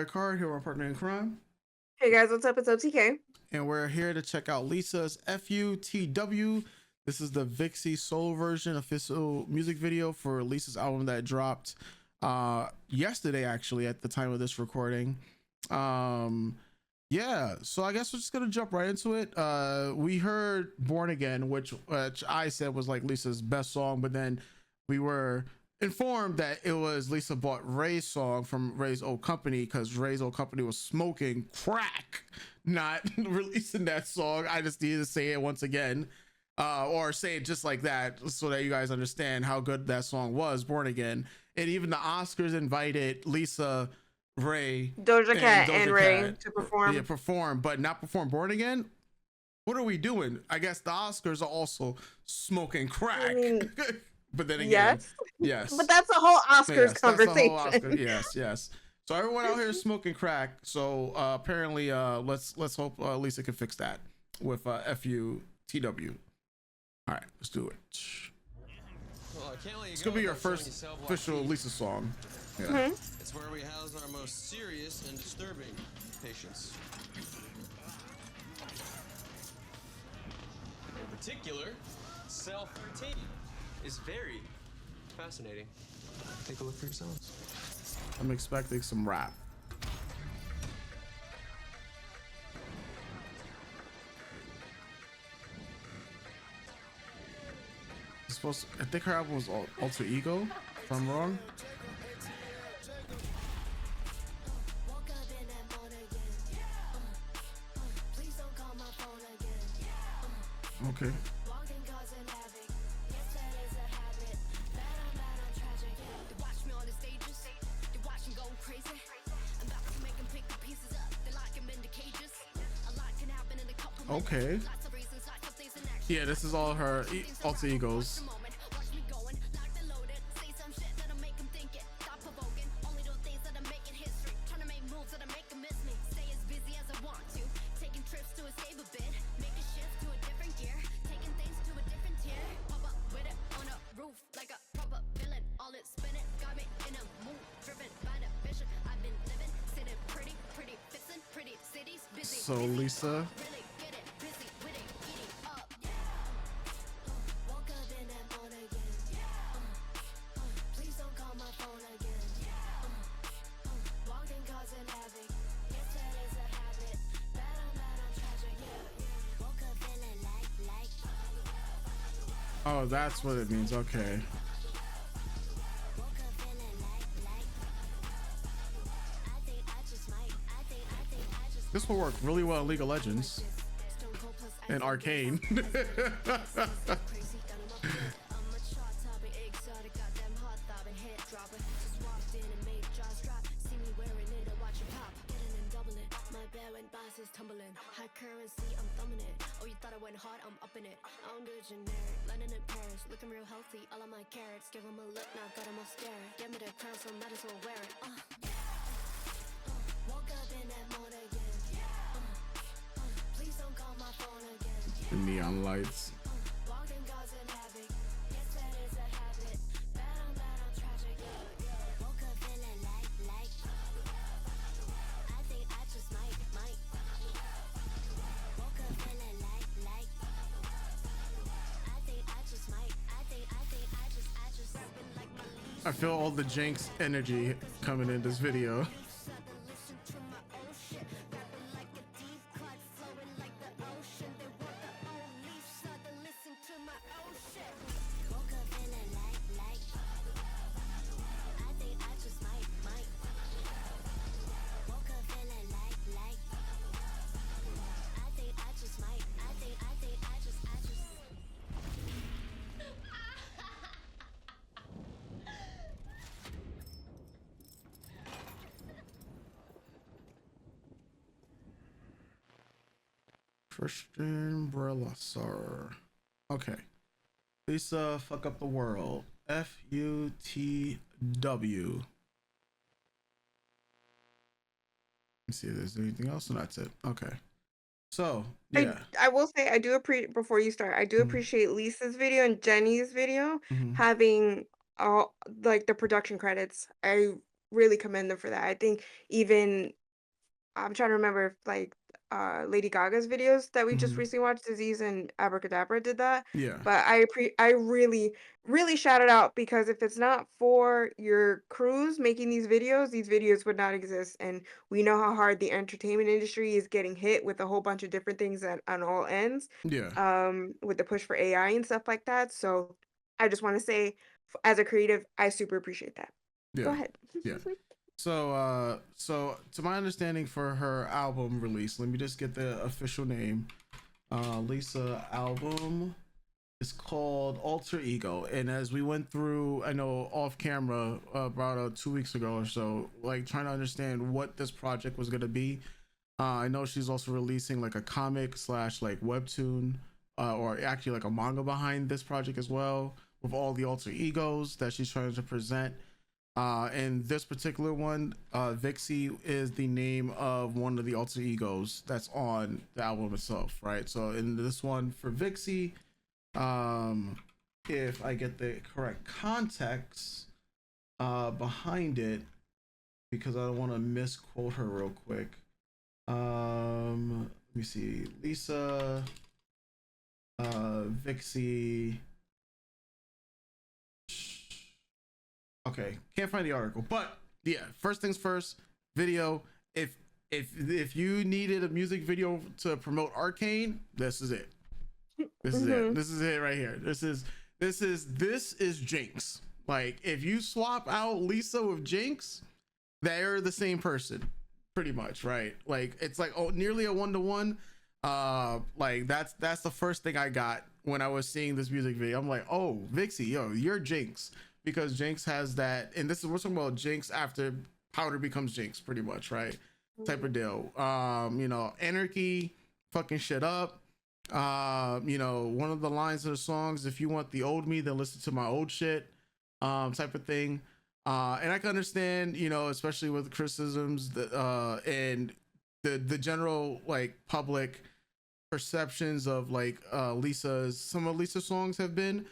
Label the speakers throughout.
Speaker 1: Ekard, here with my partner in crime.
Speaker 2: Hey guys, what's up? It's OTK.
Speaker 1: And we're here to check out Lisa's FUTW. This is the Vixie solo version official music video for Lisa's album that dropped yesterday, actually, at the time of this recording. Yeah, so I guess we're just gonna jump right into it. We heard Born Again, which I said was like Lisa's best song, but then we were informed that it was Lisa bought Ray's song from Ray's old company because Ray's old company was smoking crack, not releasing that song. I just needed to say it once again, or say it just like that so that you guys understand how good that song was, Born Again. And even the Oscars invited Lisa, Ray,
Speaker 2: Doja Cat and Ray to perform.
Speaker 1: Yeah, perform, but not perform Born Again. What are we doing? I guess the Oscars are also smoking crack.
Speaker 2: I mean,
Speaker 1: but then again,
Speaker 2: yes. But that's a whole Oscars conversation.
Speaker 1: That's a whole Oscar. Yes. So everyone out here is smoking crack. So apparently, let's hope Lisa can fix that with FUTW. All right, let's do it.
Speaker 3: Well,
Speaker 1: It's gonna be your first official Lisa song. Yeah.
Speaker 2: Mm-hmm.
Speaker 3: It's where we house our most serious and disturbing patients. In particular, cell 13 is very fascinating. Take a look for yourselves.
Speaker 1: I'm expecting some rap. It's supposed to, I think her album was Alter Ego, if I'm wrong. Okay. Okay. Yeah, this is all her alter egos. So Lisa. Oh, that's what it means. Okay. This will work really well in League of Legends and Arcane.
Speaker 4: Looking real healthy, all of my carrots. Give him a look, now got him all staring. Give me the crown, so might as well wear it. Woke up in that morning again. Please don't call my phone again.
Speaker 1: The neon lights.
Speaker 4: Walking cause and havoc. Yes, that is a habit. Bad, I'm tragic. Woke up feeling like. I think I just might. Woke up feeling like. I think I just might.
Speaker 1: I feel all the Jinx energy coming in this video. Christian Brelasar. Okay. Lisa, fuck up the world. FUTW. Let's see if there's anything else, and that's it. Okay. So yeah,
Speaker 2: I will say I do appreciate, before you start, I do appreciate Lisa's video and Jenny's video having all like the production credits. I really commend them for that. I think even I'm trying to remember if like Lady Gaga's videos that we just
Speaker 1: Mhm.
Speaker 2: recently watched, Disease and Abracadabra did that.
Speaker 1: Yeah.
Speaker 2: But I really shout it out because if it's not for your crews making these videos would not exist. And we know how hard the entertainment industry is getting hit with a whole bunch of different things on all ends,
Speaker 1: Yeah.
Speaker 2: with the push for AI and stuff like that. So I just want to say, as a creative, I super appreciate that. Go
Speaker 1: Yeah.
Speaker 2: ahead.
Speaker 1: Yeah. So to my understanding for her album release, let me just get the official name. Lisa album is called Alter Ego, and as we went through, I know off camera about 2 weeks ago or so, like trying to understand what this project was gonna be. I know she's also releasing like a comic slash like webtoon, or actually like a manga behind this project as well, with all the alter egos that she's trying to present. And this particular one, Vixie is the name of one of the alter egos that's on the album itself, right? So in this one for Vixie, if I get the correct context behind it, because I don't want to misquote her real quick. Let me see, Lisa, Vixie. Okay, can't find the article, but yeah. First things first, video. If you needed a music video to promote Arcane, this is it. This is it. This is it right here. This is Jinx. Like if you swap out Lisa with Jinx, they're the same person, pretty much, right? Like it's like nearly a 1-to-1. Like that's the first thing I got when I was seeing this music video. I'm like, oh, Vixie, yo, you're Jinx, because Jinx has that, and this is we're talking about Jinx after Powder becomes Jinx, pretty much, right? Type of deal. Anarchy, fucking shit up. One of the lines of the songs, if you want the old me, then listen to my old shit, type of thing. And I can understand, especially with criticisms that and the general like public perceptions of like some of Lisa's songs have been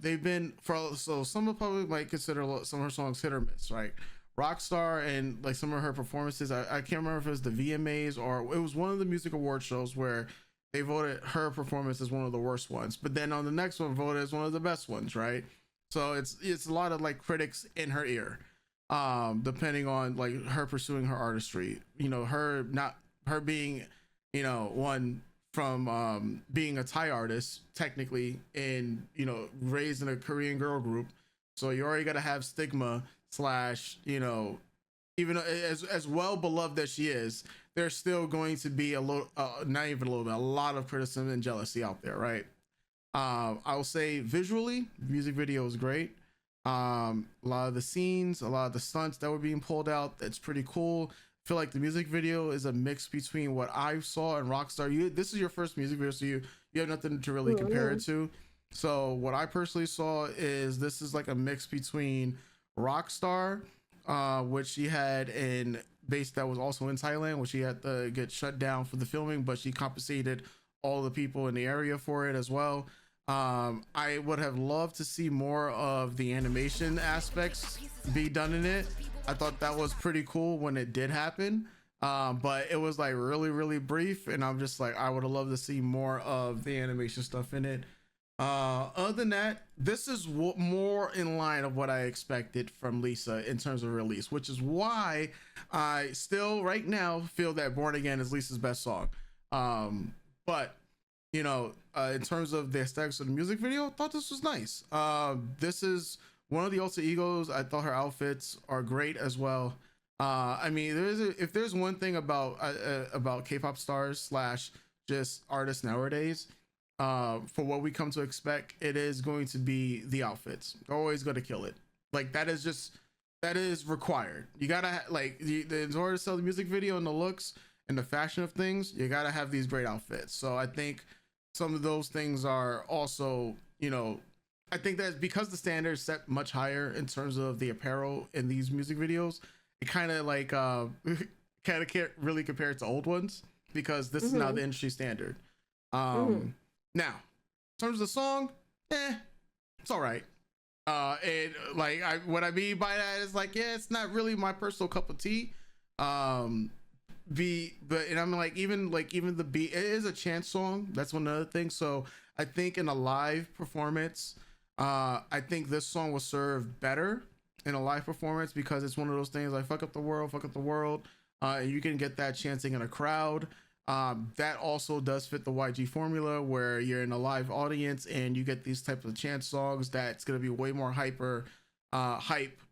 Speaker 1: they've been so some of the public might consider some of her songs hit or miss, right? Rockstar and like some of her performances, I can't remember if it was the VMAs or it was one of the music award shows where they voted her performance as one of the worst ones, but then on the next one voted as one of the best ones, right? So it's a lot of like critics in her ear, depending on like her pursuing her artistry, her being, one from being a Thai artist technically, and raised in a Korean girl group, so you already got to have stigma slash, even as well beloved as she is, there's still going to be a little, not even a little bit, a lot of criticism and jealousy out there, right? I will say visually, the music video is great. A lot of the scenes, a lot of the stunts that were being pulled out, that's pretty cool. I feel like the music video is a mix between what I saw and Rockstar. This is your first music video, so you have nothing to really compare it to. So what I personally saw is this is like a mix between Rockstar, which she had in base that was also in Thailand, which she had to get shut down for the filming, but she compensated all the people in the area for it as well. I would have loved to see more of the animation aspects be done in it. I thought that was pretty cool when it did happen, but it was like really, really brief, and I'm just like, I would have loved to see more of the animation stuff in it. Other than that, this is more in line of what I expected from Lisa in terms of release, which is why I still right now feel that Born Again is Lisa's best song. But in terms of the aesthetics of the music video, I thought this was nice. This is one of the alter egos. I thought her outfits are great as well. I mean, if there's one thing about K-pop stars slash just artists nowadays, for what we come to expect, it is going to be the outfits. They're always going to kill it. Like that is required. You gotta in order to sell the music video and the looks and the fashion of things, you gotta have these great outfits. So I think some of those things are also, I think that because the standards set much higher in terms of the apparel in these music videos, it kind of like kind of can't really compare it to old ones, because this is now the industry standard. Now, in terms of the song, it's all right. And like what I mean by that is like, yeah, it's not really my personal cup of tea. but and I'm like even the beat, it is a chant song. That's one other thing. So I think in a live performance, I think this song will serve better in a live performance because it's one of those things like fuck up the world, fuck up the world. And you can get that chanting in a crowd. That also does fit the YG formula where you're in a live audience and you get these types of chant songs that's gonna be way more hype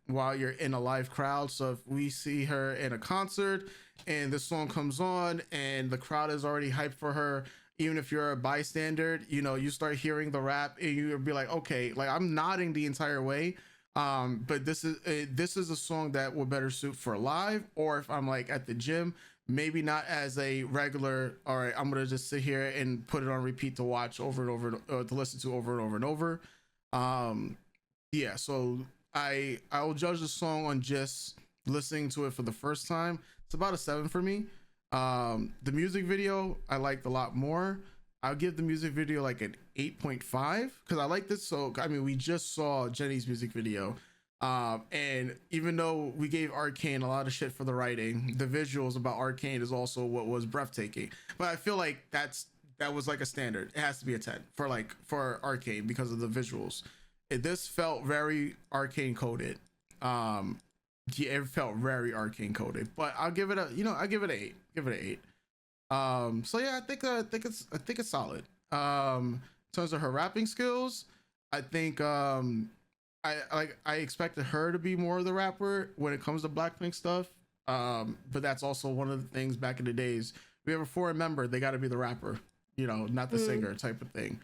Speaker 1: while you're in a live crowd. So if we see her in a concert and this song comes on and the crowd is already hyped for her, even if you're a bystander, you know, you start hearing the rap and you'll be like, okay, like I'm nodding the entire way. But this is a song that will better suit for live, or if I'm like at the gym, maybe not as a regular. All right, I'm gonna just sit here and put it on repeat to watch over and over, to listen to over and over and over. Yeah, so I will judge the song on just listening to it for the first time. It's about a 7 for me. The music video I liked a lot more. I'll give the music video like an 8.5 because I like this. So I mean, we just saw Jenny's music video, and even though we gave Arcane a lot of shit for the writing, the visuals about Arcane is also what was breathtaking. But I feel like that was like a standard. It has to be a 10 for Arcane because of the visuals. This felt very Arcane coded. Yeah, it felt very Arcane coded, but I'll give it I give it an 8. Give it an 8. So yeah, I think it's solid. In terms of her rapping skills, I think I expected her to be more of the rapper when it comes to Blackpink stuff. But that's also one of the things back in the days. We have a foreign member, they got to be the rapper, you know, not the singer type of thing.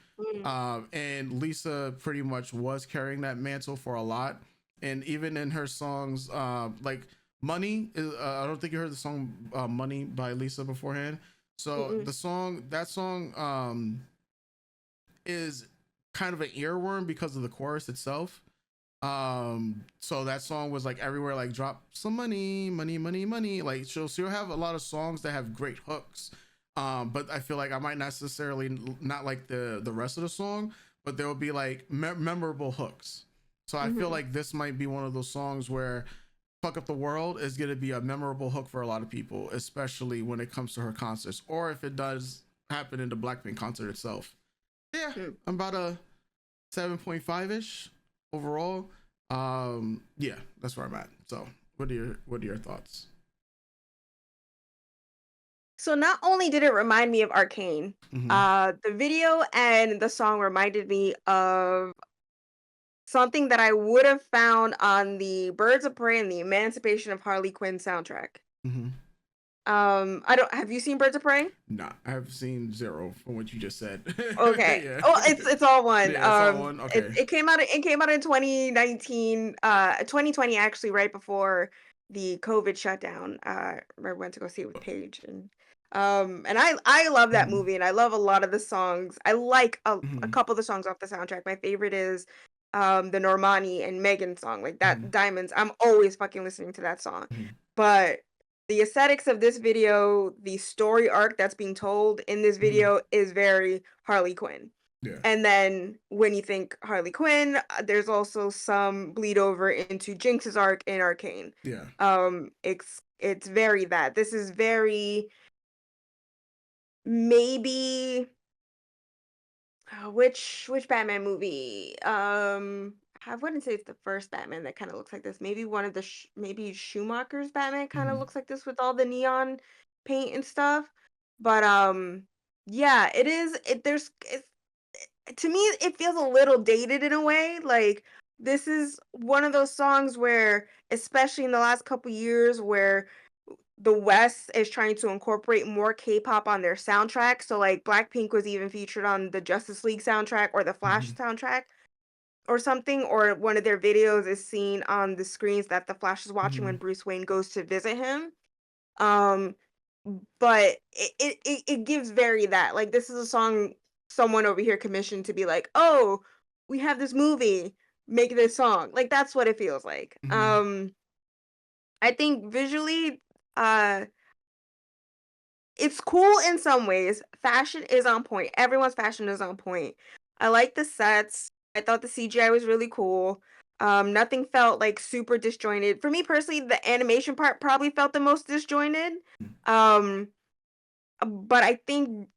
Speaker 1: And Lisa pretty much was carrying that mantle for a lot. And even in her songs, like Money is, I don't think you heard the song Money by Lisa beforehand. So that song is kind of an earworm because of the chorus itself. So that song was like everywhere, like drop some money, money, money, money. Like she'll have a lot of songs that have great hooks. But I feel like I might necessarily not like the rest of the song, but there will be like memorable hooks. So I feel like this might be one of those songs where Fuck Up the World is going to be a memorable hook for a lot of people, especially when it comes to her concerts, or if it does happen in the Blackpink concert itself. Yeah, I'm about a 7.5-ish overall. Yeah, that's where I'm at. So what are your thoughts?
Speaker 2: So not only did it remind me of Arcane, the video and the song reminded me of something that I would have found on the Birds of Prey and the Emancipation of Harley Quinn soundtrack. Have you seen Birds of Prey?
Speaker 1: Nah, I have seen 0 from what you just said.
Speaker 2: Okay.
Speaker 1: Yeah.
Speaker 2: Oh, it's all one.
Speaker 1: Yeah, it's all one. Okay.
Speaker 2: It came out in 2019, 2020 actually, right before the COVID shutdown. I went to go see it with Paige, and I love that movie, and I love a lot of the songs. I like a couple of the songs off the soundtrack. My favorite is the Normani and Megan song, like that Diamonds. I'm always fucking listening to that song. But the aesthetics of this video, the story arc that's being told in this video is very Harley Quinn.
Speaker 1: Yeah.
Speaker 2: And then when you think Harley Quinn, there's also some bleed over into Jinx's arc in Arcane.
Speaker 1: Yeah.
Speaker 2: It's very that. This is very maybe which Batman movie? I wouldn't say it's the first Batman that kind of looks like this. Maybe one of the maybe Schumacher's Batman kind of looks like this with all the neon paint and stuff. But yeah, it is. To me, it feels a little dated in a way. Like this is one of those songs where, especially in the last couple years, where the West is trying to incorporate more K-pop on their soundtrack. So like Blackpink was even featured on the Justice League soundtrack or the Flash soundtrack or something, or one of their videos is seen on the screens that the Flash is watching when Bruce Wayne goes to visit him. But it gives very that. Like this is a song someone over here commissioned to be like, oh, we have this movie, make this song. Like that's what it feels like. I think visually, it's cool in some ways. Fashion is on point. Everyone's fashion is on point. I like the sets. I thought the CGI was really cool. Nothing felt like super disjointed. For me personally, the animation part probably felt the most disjointed. Um, but I think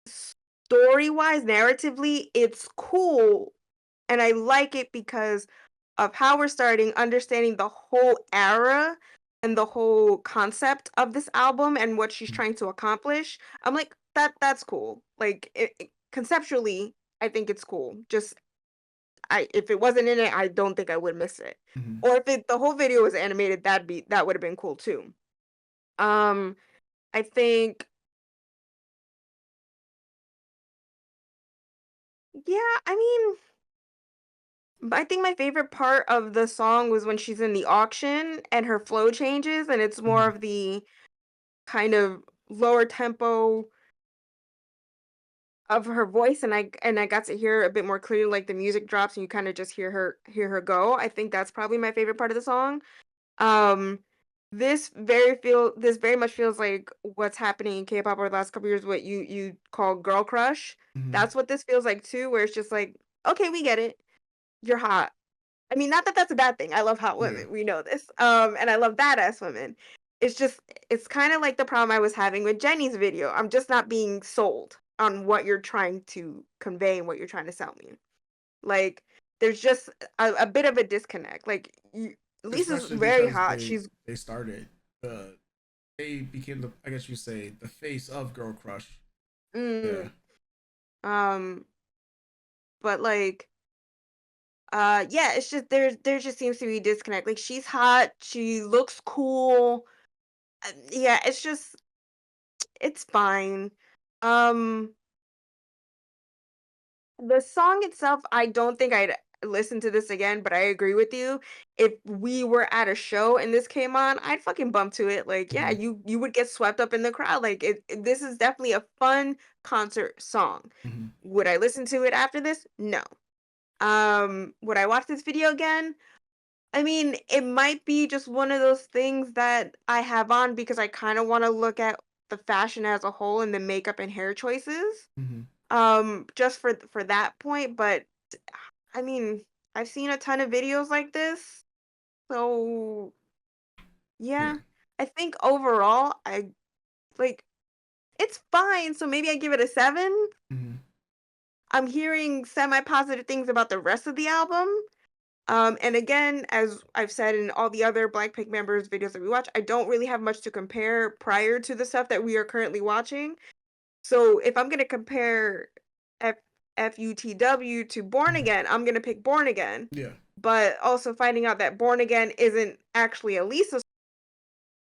Speaker 2: story-wise, narratively, it's cool, and I like it because of how we're starting, understanding the whole era and the whole concept of this album and what she's trying to accomplish. I'm like, that's cool. Like conceptually, I think it's cool. Just I if it wasn't in it, I don't think I would miss it.
Speaker 1: Mhm.
Speaker 2: Or if the whole video was animated, that would have been cool too. Um, I think yeah, I think my favorite part of the song was when she's in the auction and her flow changes and it's more
Speaker 1: Mhm.
Speaker 2: of the kind of lower tempo of her voice and I got to hear a bit more clearly like the music drops and you kind of just hear her go. I think that's probably my favorite part of the song. Um this very much feels like what's happening in K-pop over the last couple years, what you call girl crush.
Speaker 1: Mhm.
Speaker 2: That's what this feels like too, where it's just like, okay, we get it. You're hot. I mean, not that that's a bad thing. I love hot
Speaker 1: Yeah.
Speaker 2: women. We know this. And I love badass women. It's just it's kind of like the problem I was having with Jenny's video. I'm just not being sold on what you're trying to convey and what you're trying to sell me. Like there's just a bit of a disconnect. Like Lisa's
Speaker 1: Especially
Speaker 2: very
Speaker 1: because
Speaker 2: hot. She's
Speaker 1: they started they became the, I guess you say, the face of Girl Crush. Yeah.
Speaker 2: mm, um but like yeah, it's just there just seems to be a disconnect. Like she's hot, she looks cool. Yeah, it's fine. Um, the song itself, I don't think I'd listen to this again, but I agree with you. If we were at a show and this came on, I'd fucking bump to it. Like, yeah,
Speaker 1: Mhm.
Speaker 2: you would get swept up in the crowd. Like, this is definitely a fun concert song.
Speaker 1: Mhm.
Speaker 2: Would I listen to it after this? No. Would I watch this video again? I mean, it might be just one of those things that I have on because I kind of want to look at the fashion as a whole and the makeup and hair choices.
Speaker 1: Mhm.
Speaker 2: Just for that point, but I mean, I've seen a ton of videos like this. So,
Speaker 1: Yeah.
Speaker 2: yeah. I think overall I like it's fine, so maybe I give it a 7.
Speaker 1: Mhm.
Speaker 2: I'm hearing semi-positive things about the rest of the album. And again, as I've said in all the other Blackpink members' videos that we watch, I don't really have much to compare prior to the stuff that we are currently watching. So if I'm gonna compare F FUTW to Born
Speaker 1: Mhm.
Speaker 2: Again, I'm gonna pick Born Again.
Speaker 1: Yeah.
Speaker 2: But also finding out that Born Again isn't actually a Lisa